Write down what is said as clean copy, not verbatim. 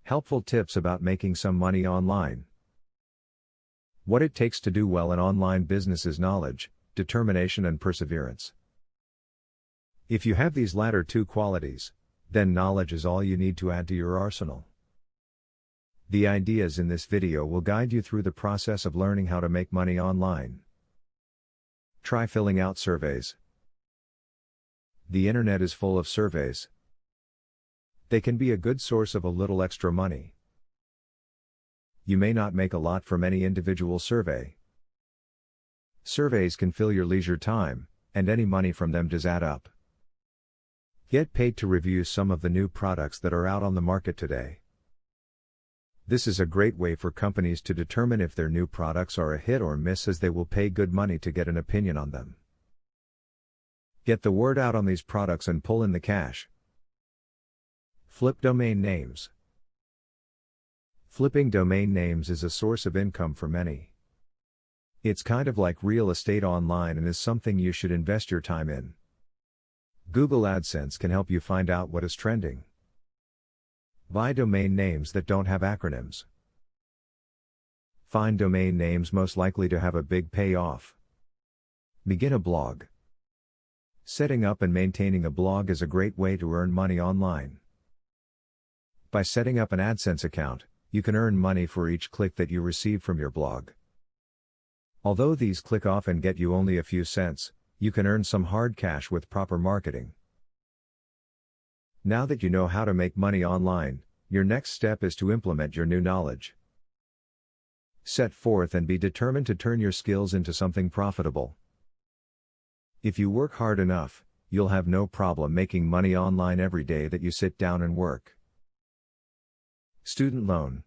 Helpful tips about making some money online. What it takes to do well in online business is knowledge, determination, and perseverance. If you have these latter two qualities, then knowledge is all you need to add to your arsenal. The ideas in this video will guide you through the process of learning how to make money online. Try filling out surveys. The internet is full of surveys. They can be a good source of a little extra money. You may not make a lot from any individual survey. Surveys can fill your leisure time, and any money from them does add up. Get paid to review some of the new products that are out on the market today. This is a great way for companies to determine if their new products are a hit or miss, as they will pay good money to get an opinion on them. Get the word out on these products and pull in the cash. Flip domain names. Flipping domain names is a source of income for many. It's kind of like real estate online and is something you should invest your time in. Google AdSense can help you find out what is trending. Buy domain names that don't have acronyms. Find domain names most likely to have a big payoff. Begin a blog. Setting up and maintaining a blog is a great way to earn money online. By setting up an AdSense account, you can earn money for each click that you receive from your blog. Although these clicks often get you only a few cents, you can earn some hard cash with proper marketing. Now that you know how to make money online, your next step is to implement your new knowledge. Set forth and be determined to turn your skills into something profitable. If you work hard enough, you'll have no problem making money online every day that you sit down and work. Student loan.